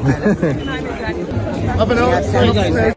Up and out.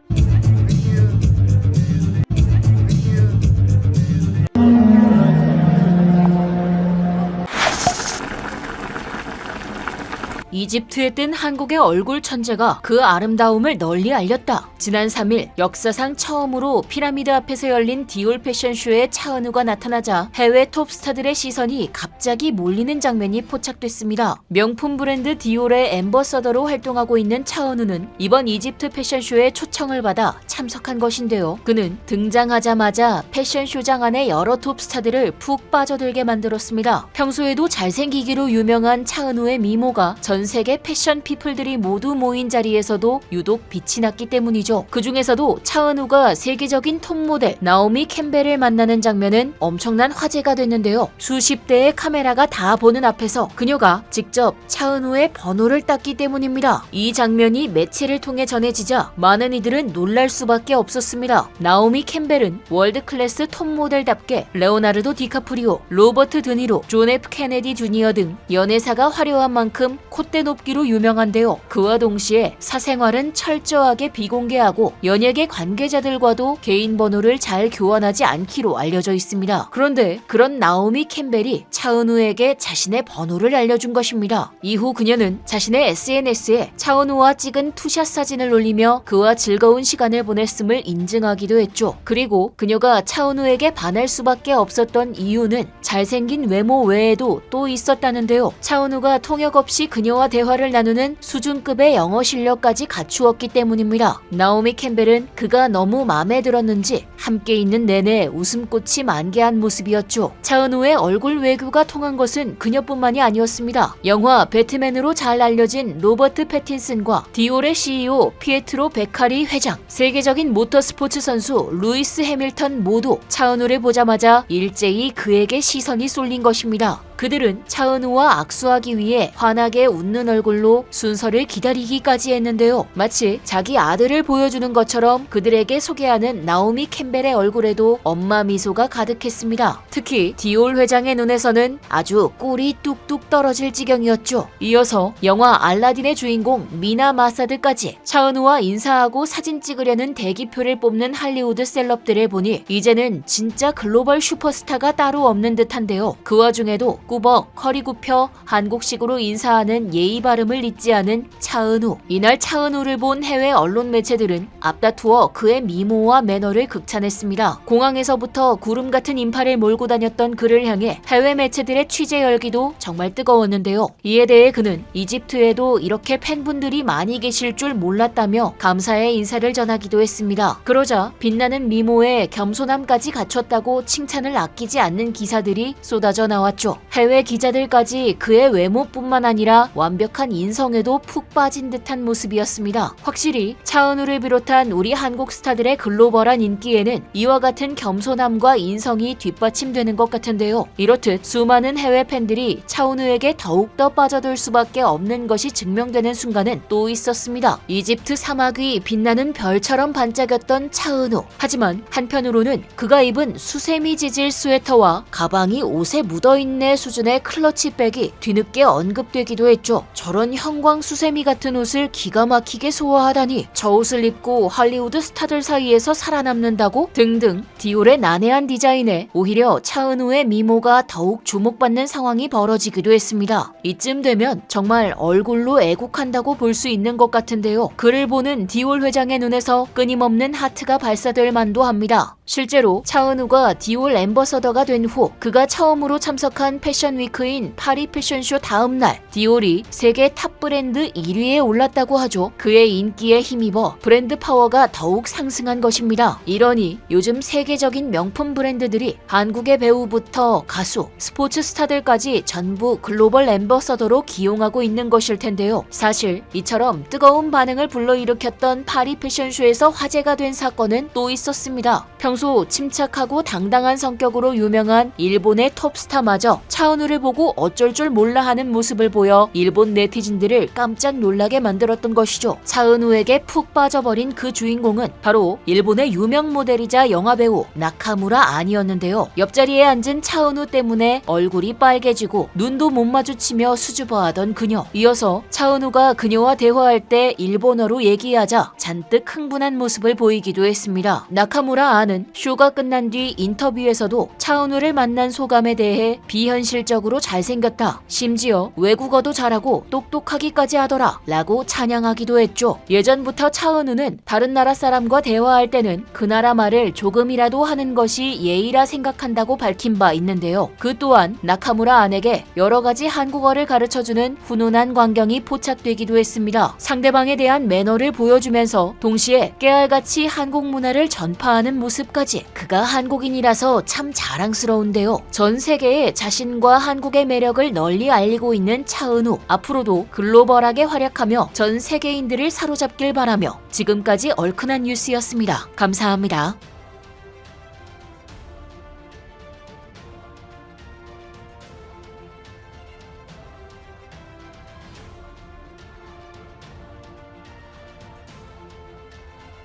이집트에 뜬 한국의 얼굴 천재가 그 아름다움을 널리 알렸다. 지난 3일 역사상 처음으로 피라미드 앞에서 열린 디올 패션쇼에 차은우가 나타나자 해외 톱스타들의 시선이 갑자기 몰리는 장면이 포착됐습니다. 명품 브랜드 디올의 앰버서더로 활동하고 있는 차은우는 이번 이집트 패션쇼에 초청을 받아 참석한 것인데요. 그는 등장하자마자 패션쇼장 안의 여러 톱스타들을 푹 빠져들게 만들었습니다. 평소에도 잘생기기로 유명한 차은우의 미모가 전 세계 패션 피플들이 모두 모인 자리에서도 유독 빛이 났기 때문이죠. 그 중에서도 차은우가 세계적인 톱 모델 나오미 캠벨을 만나는 장면은 엄청난 화제가 됐는데요. 수십 대의 카메라가 다 보는 앞에서 그녀가 직접 차은우의 번호를 땄기 때문입니다. 이 장면이 매체를 통해 전해지자 많은 이들은 놀랄 수밖에 없었습니다. 나오미 캠벨은 월드 클래스 톱 모델답게 레오나르도 디카프리오, 로버트 드니로, 존 F 케네디 주니어 등 연예사가 화려한 만큼 콧대 높기로 유명한데요. 그와 동시에 사생활은 철저하게 비공개하고 연예계 관계자들과도 개인 번호를 잘 교환하지 않기로 알려져 있습니다. 그런데 그런 나오미 캠벨이 차은우에게 자신의 번호를 알려준 것입니다. 이후 그녀는 자신의 SNS에 차은우와 찍은 투샷 사진을 올리며 그와 즐거운 시간을 보냈음을 인증하기도 했죠. 그리고 그녀가 차은우에게 반할 수밖에 없었던 이유는 잘생긴 외모 외에도 또 있었다는데요. 차은우가 통역 없이 그녀와 대화를 나누는 수준급의 영어 실력까지 갖추었기 때문입니다. 나오미 캠벨은 그가 너무 마음에 들었는지 함께 있는 내내 웃음꽃이 만개한 모습이었죠. 차은우의 얼굴 외교가 통한 것은 그녀뿐만이 아니었습니다. 영화 배트맨으로 잘 알려진 로버트 패틴슨과 디올의 CEO 피에트로 베카리 회장, 세계적인 모터스포츠 선수 루이스 해밀턴 모두 차은우를 보자마자 일제히 그에게 시선이 쏠린 것입니다. 그들은 차은우와 악수하기 위해 환하게 웃는 얼굴로 순서를 기다리기까지 했는데요. 마치 자기 아들을 보여주는 것처럼 그들에게 소개하는 나오미 캠벨의 얼굴에도 엄마 미소가 가득했습니다. 특히 디올 회장의 눈에서는 아주 꿀이 뚝뚝 떨어질 지경이었죠. 이어서 영화 알라딘의 주인공 미나 마사드까지 차은우와 인사하고 사진 찍으려는 대기표를 뽑는 할리우드 셀럽들을 보니 이제는 진짜 글로벌 슈퍼스타가 따로 없는 듯한데요. 그 와중에도 꾸벅 허리 굽혀 한국식으로 인사하는 예의 발음을 잊지 않은 차은우. 이날 차은우를 본 해외 언론 매체들은 앞다투어 그의 미모와 매너를 극찬했습니다. 공항에서부터 구름 같은 인파를 몰고 다녔던 그를 향해 해외 매체들의 취재 열기도 정말 뜨거웠는데요. 이에 대해 그는 이집트에도 이렇게 팬분들이 많이 계실 줄 몰랐다며 감사의 인사를 전하기도 했습니다. 그러자 빛나는 미모에 겸손함까지 갖췄다고 칭찬을 아끼지 않는 기사들이 쏟아져 나왔죠. 해외 기자들까지 그의 외모뿐만 아니라 완벽한 인성에도 푹 빠진 듯한 모습이었습니다. 확실히 차은우를 비롯한 우리 한국 스타들의 글로벌한 인기에는 이와 같은 겸손함과 인성이 뒷받침되는 것 같은데요. 이렇듯 수많은 해외 팬들이 차은우에게 더욱더 빠져들 수밖에 없는 것이 증명되는 순간은 또 있었습니다. 이집트 사막 위 빛나는 별처럼 반짝였던 차은우. 하지만 한편으로는 그가 입은 수세미 지질 스웨터와 가방이 옷에 묻어있네 수준의 클러치백이 뒤늦게 언급되기도 했죠. 저런 형광 수세미 같은 옷을 기가 막히게 소화하다니 저 옷을 입고 할리우드 스타들 사이에서 살아남는다고? 등등 디올의 난해한 디자인에 오히려 차은우의 미모가 더욱 주목받는 상황이 벌어지기도 했습니다. 이쯤 되면 정말 얼굴로 애국한다고 볼 수 있는 것 같은데요. 그를 보는 디올 회장의 눈에서 끊임없는 하트가 발사될 만도 합니다. 실제로 차은우가 디올 앰버서더가 된 후 그가 처음으로 참석한 패션 위크인 파리 패션쇼 다음 날 디올이 세계 탑 브랜드 1위에 올랐다고 하죠. 그의 인기에 힘입어 브랜드 파워가 더욱 상승한 것입니다. 이러니 요즘 세계적인 명품 브랜드들이 한국의 배우부터 가수, 스포츠 스타들까지 전부 글로벌 앰버서더로 기용하고 있는 것일 텐데요. 사실 이처럼 뜨거운 반응을 불러일으켰던 파리 패션쇼에서 화제가 된 사건은 또 있었습니다. 평소 침착하고 당당한 성격으로 유명한 일본의 톱스타마저 차은우가 차은우를 보고 어쩔 줄 몰라 하는 모습을 보여 일본 네티즌들을 깜짝 놀라게 만들었던 것이죠. 차은우에게 푹 빠져버린 그 주인공은 바로 일본의 유명 모델이자 영화배우 나카무라 안이었는데요. 옆자리에 앉은 차은우 때문에 얼굴이 빨개지고 눈도 못 마주치며 수줍어하던 그녀. 이어서 차은우가 그녀와 대화할 때 일본어로 얘기하자 잔뜩 흥분한 모습을 보이기도 했습니다. 나카무라 안은 쇼가 끝난 뒤 인터뷰에서도 차은우를 만난 소감에 대해 비현실적으로 잘생겼다. 심지어 외국어도 잘하고 똑똑하기까지 하더라. 라고 찬양하기도 했죠. 예전부터 차은우는 다른 나라 사람과 대화할 때는 그 나라 말을 조금이라도 하는 것이 예의라 생각한다고 밝힌 바 있는데요. 그 또한 나카무라 안에게 여러 가지 한국어를 가르쳐주는 훈훈한 광경이 포착되기도 했습니다. 상대방에 대한 매너를 보여주면서 동시에 깨알같이 한국 문화를 전파하는 모습까지. 그가 한국인이라서 참 자랑스러운데요. 전 세계에 자신과 한국의 매력을 널리 알리고 있는 차은우. 앞으로도 글로벌하게 활약하며 전 세계인들을 사로잡길 바라며 지금까지 얼큰한 뉴스였습니다. 감사합니다.